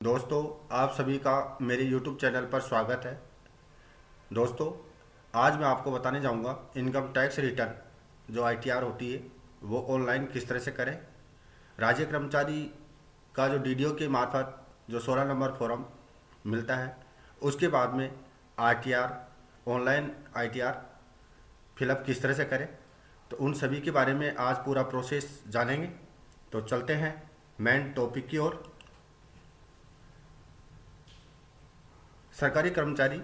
दोस्तों, आप सभी का मेरे YouTube चैनल पर स्वागत है। दोस्तों, आज मैं आपको बताने जाऊंगा इनकम टैक्स रिटर्न जो ITR होती है वो ऑनलाइन किस तरह से करें। राज्य कर्मचारी का जो DDO के मार्फत जो 16 नंबर फॉर्म मिलता है उसके बाद में ITR ऑनलाइन ITR फिलअप किस तरह से करें, तो उन सभी के बारे में आज पूरा प्रोसेस जानेंगे। तो चलते हैं मेन टॉपिक की ओर। सरकारी कर्मचारी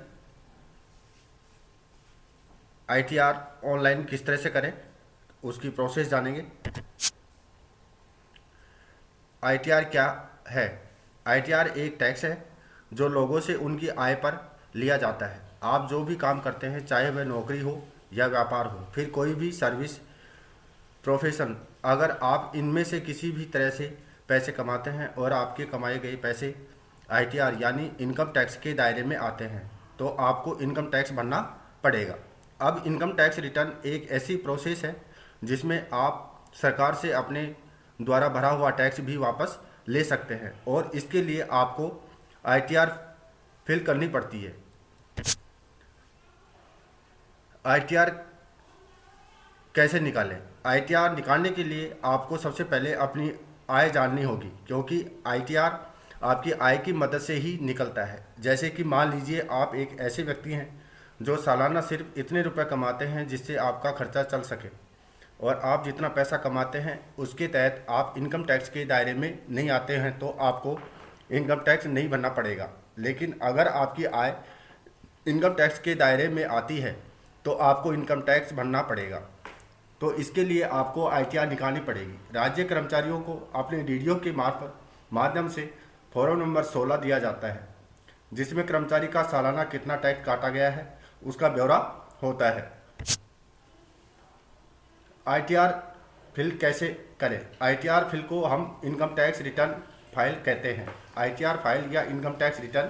ITR ऑनलाइन किस तरह से करें उसकी प्रोसेस जानेंगे। ITR क्या है? ITR एक टैक्स है जो लोगों से उनकी आय पर लिया जाता है। आप जो भी काम करते हैं, चाहे वह नौकरी हो या व्यापार हो, फिर कोई भी सर्विस प्रोफेशन, अगर आप इनमें से किसी भी तरह से पैसे कमाते हैं और आपके कमाए गए पैसे ITR यानी इनकम टैक्स के दायरे में आते हैं तो आपको इनकम टैक्स भरना पड़ेगा। अब इनकम टैक्स रिटर्न एक ऐसी प्रोसेस है जिसमें आप सरकार से अपने द्वारा भरा हुआ टैक्स भी वापस ले सकते हैं और इसके लिए आपको ITR फिल करनी पड़ती है। ITR कैसे निकालें? ITR निकालने के लिए आपको सबसे पहले अपनी आय जाननी होगी, क्योंकि ITR आपकी आय की मदद से ही निकलता है। जैसे कि मान लीजिए आप एक ऐसे व्यक्ति हैं जो सालाना सिर्फ इतने रुपए कमाते हैं जिससे आपका खर्चा चल सके, और आप जितना पैसा कमाते हैं उसके तहत आप इनकम टैक्स के दायरे में नहीं आते हैं तो आपको इनकम टैक्स नहीं भरना पड़ेगा। लेकिन अगर आपकी आय इनकम टैक्स के दायरे में आती है तो आपको इनकम टैक्स भरना पड़ेगा। तो इसके लिए आपको ITR निकालनी पड़ेगी। राज्य कर्मचारियों को अपने DDO के माध्यम से फॉर्म नंबर 16 दिया जाता है, जिसमें कर्मचारी का सालाना कितना टैक्स काटा गया है उसका ब्यौरा होता है। ITR फिल कैसे करें? ITR फिल को हम इनकम टैक्स रिटर्न फाइल कहते हैं। ITR फाइल या इनकम टैक्स रिटर्न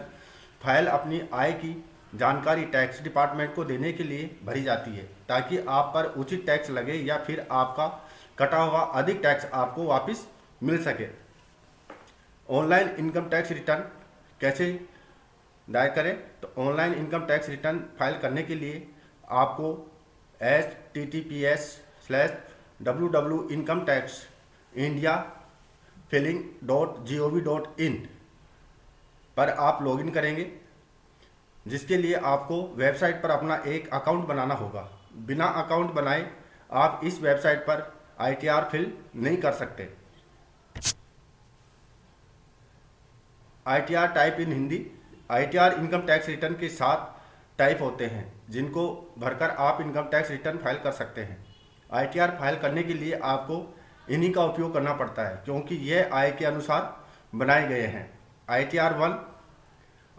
फाइल अपनी आय की जानकारी टैक्स डिपार्टमेंट को देने के लिए भरी जाती है, ताकि आप पर उचित टैक्स लगे या फिर आपका कटा हुआ अधिक टैक्स आपको वापस मिल सके। ऑनलाइन इनकम टैक्स रिटर्न कैसे दायर करें? तो online income tax return file करने के लिए आपको https://www.incometaxindia.filing.gov.in पर आप लॉगिन करेंगे, जिसके लिए आपको वेबसाइट पर अपना एक अकाउंट बनाना होगा। बिना अकाउंट बनाए आप इस वेबसाइट पर ITR फिल नहीं कर सकते। ITR type in Hindi. ITR income tax return के 7 टाइप होते हैं जिनको भरकर आप इनकम टैक्स रिटर्न फाइल कर सकते हैं। ITR फाइल करने के लिए आपको इन्हीं का उपयोग करना पड़ता है, क्योंकि यह आय के अनुसार बनाए गए हैं। ITR 1,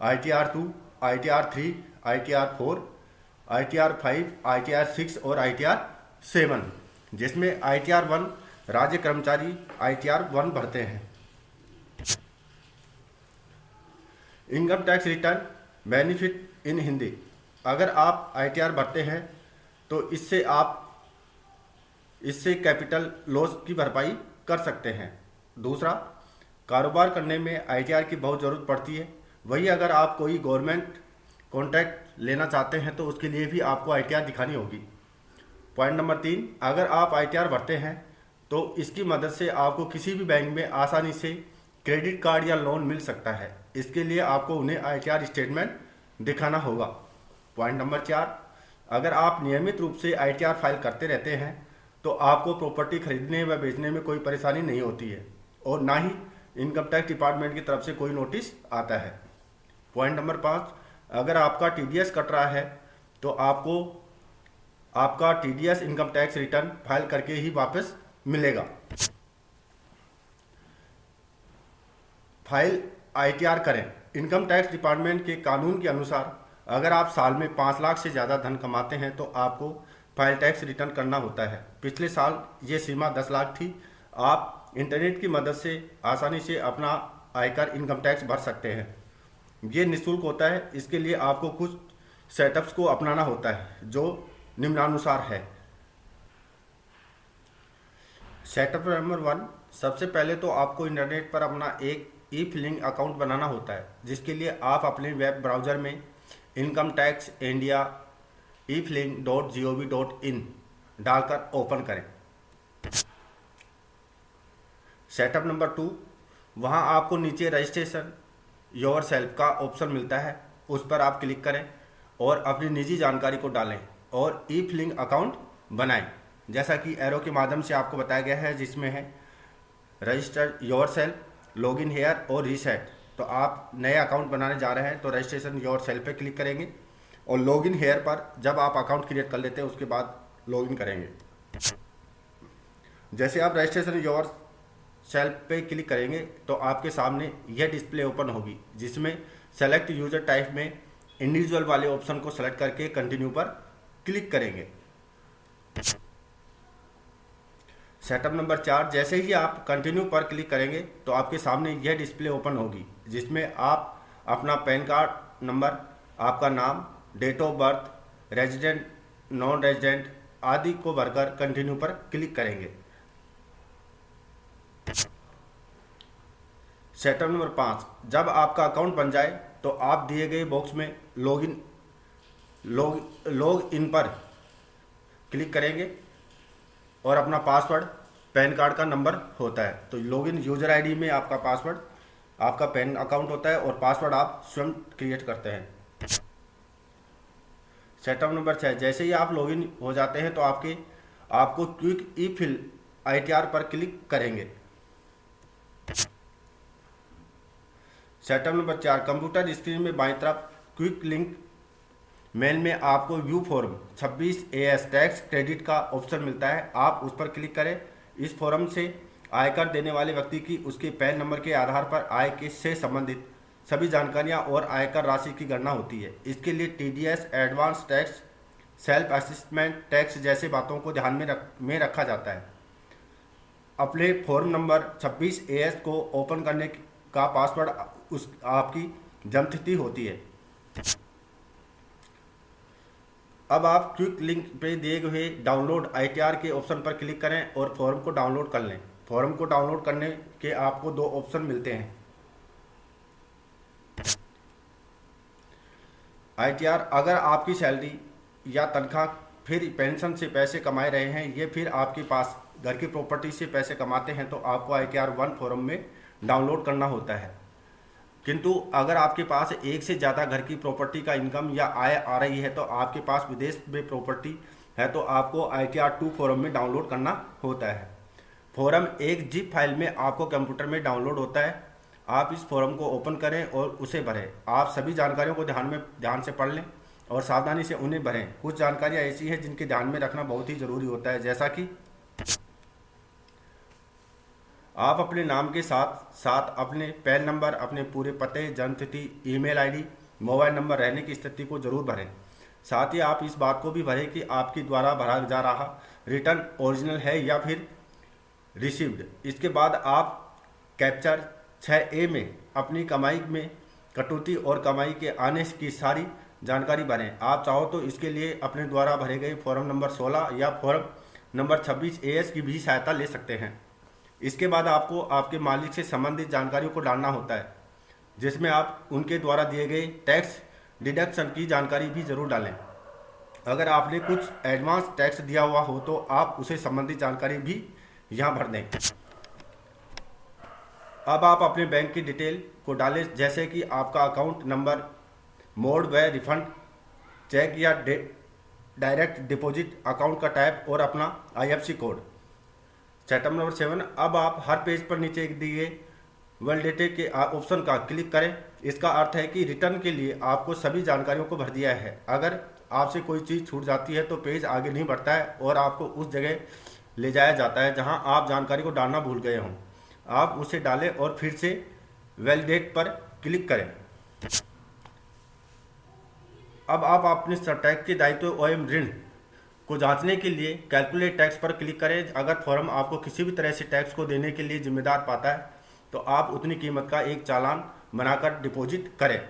ITR 2, ITR 3, ITR 4, ITR 5, ITR 6 और ITR 7, जिसमें ITR 1 राज्य कर्मचारी ITR 1 भरते हैं। Income tax return benefit in Hindi. अगर आप ITR भरते हैं तो इससे कैपिटल लॉस की भरपाई कर सकते हैं। दूसरा, कारोबार करने में ITR की बहुत ज़रूरत पड़ती है। वही अगर आप कोई गवर्नमेंट कॉन्ट्रैक्ट लेना चाहते हैं तो उसके लिए भी आपको ITR दिखानी होगी। पॉइंट नंबर 3, अगर आप ITR भरते हैं तो इसकी मदद से आपको किसी भी बैंक में आसानी से क्रेडिट कार्ड या लोन मिल सकता है। इसके लिए आपको उन्हें ITR स्टेटमेंट दिखाना होगा। पॉइंट नंबर 4, अगर आप नियमित रूप से ITR फाइल करते रहते हैं तो आपको प्रॉपर्टी खरीदने व बेचने में कोई परेशानी नहीं होती है और ना ही इनकम टैक्स डिपार्टमेंट की तरफ से कोई नोटिस आता है। पॉइंट नंबर 5, अगर आपका TDS कट रहा है तो आपको आपका TDS income tax return file करके ही वापस मिलेगा। फाइल ITR करें। इनकम टैक्स डिपार्टमेंट के कानून के अनुसार अगर आप साल में 5 लाख से ज़्यादा धन कमाते हैं तो आपको फाइल टैक्स रिटर्न करना होता है। पिछले साल ये सीमा 10 लाख थी। आप इंटरनेट की मदद से आसानी से अपना आयकर इनकम टैक्स भर सकते हैं। ये निःशुल्क होता है। इसके लिए आपको कुछ सेटअप्स को अपनाना होता है जो निम्नानुसार है। सेटअप नंबर 1, सबसे पहले तो आपको इंटरनेट पर अपना एक ई फिलिंग अकाउंट बनाना होता है, जिसके लिए आप अपने वेब ब्राउज़र में इनकम टैक्स इंडिया efiling.gov.in डालकर ओपन करें। सेटअप नंबर 2, वहाँ आपको नीचे रजिस्ट्रेशन योर सेल्फ का ऑप्शन मिलता है, उस पर आप क्लिक करें और अपनी निजी जानकारी को डालें और ई फिलिंग अकाउंट बनाएं, जैसा कि एरो के माध्यम से आपको बताया गया है, जिसमें है register yourself, login here और रीसेट। तो आप नए अकाउंट बनाने जा रहे हैं तो रजिस्ट्रेशन योर सेल्फ पे क्लिक करेंगे और लॉगिन हेयर पर जब आप अकाउंट क्रिएट कर लेते हैं उसके बाद लॉगिन करेंगे। जैसे आप रजिस्ट्रेशन योर सेल्फ पे क्लिक करेंगे तो आपके सामने यह डिस्प्ले ओपन होगी, जिसमें सेलेक्ट यूजर टाइप में इंडिविजुअल वाले ऑप्शन को सेलेक्ट करके कंटिन्यू पर क्लिक करेंगे। सेटअप नंबर 4, जैसे ही आप कंटिन्यू पर क्लिक करेंगे तो आपके सामने यह डिस्प्ले ओपन होगी, जिसमें आप अपना पैन कार्ड नंबर, आपका नाम, date of birth, resident, non resident आदि को भरकर कंटिन्यू पर क्लिक करेंगे। सेटअप नंबर 5, जब आपका अकाउंट बन जाए तो आप दिए गए बॉक्स में लॉग इन पर क्लिक करेंगे और अपना पासवर्ड पैन कार्ड का नंबर होता है। तो लॉगिन यूजर आईडी में आपका पासवर्ड आपका पैन अकाउंट होता है और पासवर्ड आप स्वयं क्रिएट करते हैं। सेटअप नंबर 6, जैसे ही आप लॉगिन हो जाते हैं तो आपको क्विक ई फिल ITR पर क्लिक करेंगे। सेटअप नंबर 4, कंप्यूटर स्क्रीन में बाईं तरफ क्विक लिंक मेल में आपको view form 26 AS tax credit का ऑप्शन मिलता है, आप उस पर क्लिक करें। इस फॉर्म से आयकर देने वाले व्यक्ति की उसके पैन नंबर के आधार पर आय के से संबंधित सभी जानकारियां और आयकर राशि की गणना होती है। इसके लिए TDS, advance tax, self assessment tax जैसे बातों को ध्यान में रखा जाता है। अपने फॉर्म नंबर 26 AS को ओपन करने का पासवर्ड आपकी जन्मतिथि होती है। अब आप क्विक लिंक पे दिए हुए डाउनलोड ITR के ऑप्शन पर क्लिक करें और फॉर्म को डाउनलोड कर लें। फॉर्म को डाउनलोड करने के आपको 2 ऑप्शन मिलते हैं। ITR, अगर आपकी सैलरी या तनख्वाह फिर पेंशन से पैसे कमाए रहे हैं, ये फिर आपके पास घर की प्रॉपर्टी से पैसे कमाते हैं तो आपको ITR 1 फॉर्म में डाउनलोड करना होता है। किंतु अगर आपके पास एक से ज़्यादा घर की प्रॉपर्टी का इनकम या आय आ रही है तो आपके पास विदेश में प्रॉपर्टी है तो आपको ITR 2 फॉर्म में डाउनलोड करना होता है। फॉर्म एक जिप फाइल में आपको कंप्यूटर में डाउनलोड होता है। आप इस फॉर्म को ओपन करें और उसे भरें। आप सभी जानकारियों को ध्यान से पढ़ लें और सावधानी से उन्हें भरें। कुछ जानकारियाँ ऐसी हैं जिनके ध्यान में रखना बहुत ही ज़रूरी होता है, जैसा कि आप अपने नाम के साथ साथ अपने पैन नंबर, अपने पूरे पते, जन्मतिथि, ईमेल आईडी, मोबाइल नंबर, रहने की स्थिति को जरूर भरें। साथ ही आप इस बात को भी भरें कि आपके द्वारा भरा जा रहा रिटर्न ओरिजिनल है या फिर रिसीव्ड। इसके बाद आप कैप्चर 6A में अपनी कमाई में कटौती और कमाई के आने की सारी जानकारी भरें। आप चाहो तो इसके लिए अपने द्वारा भरे गए फॉर्म नंबर 16 या फॉर्म नंबर 26 AS की भी सहायता ले सकते हैं। इसके बाद आपको आपके मालिक से संबंधित जानकारियों को डालना होता है, जिसमें आप उनके द्वारा दिए गए टैक्स डिडक्शन की जानकारी भी जरूर डालें। अगर आपने कुछ एडवांस टैक्स दिया हुआ हो तो आप उसे संबंधित जानकारी भी यहाँ भर दें। अब आप अपने बैंक की डिटेल को डालें, जैसे कि आपका अकाउंट नंबर, मोड व रिफंड, चेक या डायरेक्ट डिपॉजिट अकाउंट का टाइप और अपना IFSC कोड। सेटअप नंबर 7, अब आप हर पेज पर नीचे दिए वैलिडेटे के ऑप्शन का क्लिक करें। इसका अर्थ है कि रिटर्न के लिए आपको सभी जानकारियों को भर दिया है। अगर आपसे कोई चीज़ छूट जाती है तो पेज आगे नहीं बढ़ता है और आपको उस जगह ले जाया जाता है जहां आप जानकारी को डालना भूल गए हों। आप उसे डालें और फिर से वैलिडेट पर क्लिक करें। अब आप अपने टैक्स के दायित्व एवं ऋण को जांचने के लिए कैलकुलेट टैक्स पर क्लिक करें। अगर फॉर्म आपको किसी भी तरह से टैक्स को देने के लिए जिम्मेदार पाता है तो आप उतनी कीमत का एक चालान बनाकर डिपॉजिट करें।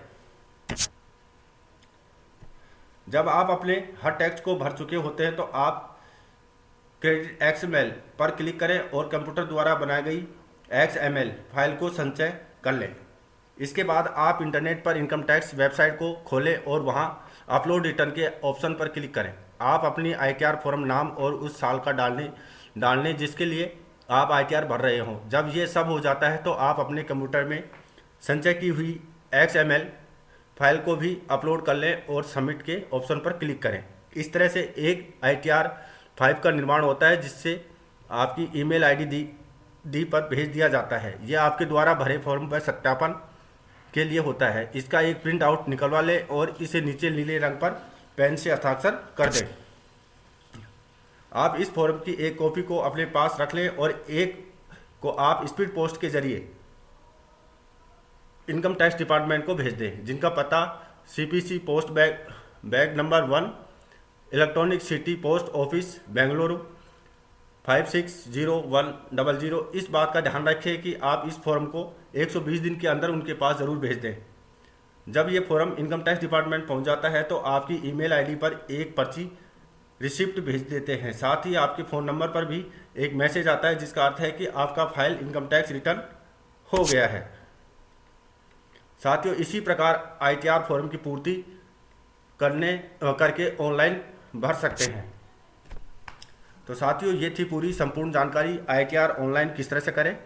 जब आप अपने हर टैक्स को भर चुके होते हैं तो आप क्रेडिट XML पर क्लिक करें और कंप्यूटर द्वारा बनाई गई XML फाइल को संचय कर लें। इसके बाद आप इंटरनेट पर इनकम टैक्स वेबसाइट को खोलें और वहां अपलोड रिटर्न के ऑप्शन पर क्लिक करें। आप अपनी ITR फॉर्म नाम और उस साल का डालने जिसके लिए आप ITR भर रहे हों। जब ये सब हो जाता है तो आप अपने कंप्यूटर में संचय की हुई XML फाइल को भी अपलोड कर लें और सबमिट के ऑप्शन पर क्लिक करें। इस तरह से एक ITR 5 का निर्माण होता है, जिससे आपकी ईमेल ID दी पर भेज दिया जाता है। यह आपके द्वारा भरे फॉर्म पर सत्यापन के लिए होता है। इसका एक प्रिंट आउट निकलवा लें और इसे नीचे नीले रंग पर पेन से हस्ताक्षर कर दें। आप इस फॉर्म की एक कॉपी को अपने पास रख लें और एक को आप स्पीड पोस्ट के जरिए इनकम टैक्स डिपार्टमेंट को भेज दें, जिनका पता CPC post bag number 1, electronic city post office, Bengaluru 560100। इस बात का ध्यान रखें कि आप इस फॉर्म को 120 दिन के अंदर उनके पास ज़रूर भेज दें। जब ये फॉर्म इनकम टैक्स डिपार्टमेंट पहुंच जाता है तो आपकी ईमेल ID पर एक पर्ची रिसिप्ट भेज देते हैं। साथ ही आपके फ़ोन नंबर पर भी एक मैसेज आता है, जिसका अर्थ है कि आपका फाइल इनकम टैक्स रिटर्न हो गया है। साथियों, इसी प्रकार ITR फॉर्म की पूर्ति करके ऑनलाइन भर सकते हैं। तो साथियों, ये थी पूरी संपूर्ण जानकारी ITR ऑनलाइन किस तरह से करें।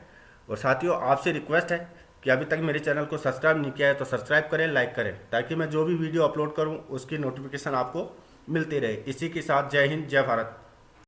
और साथियों, आपसे रिक्वेस्ट है कि अभी तक मेरे चैनल को सब्सक्राइब नहीं किया है तो सब्सक्राइब करें, लाइक करें, ताकि मैं जो भी वीडियो अपलोड करूं उसकी नोटिफिकेशन आपको मिलती रहे। इसी के साथ जय हिंद, जय भारत।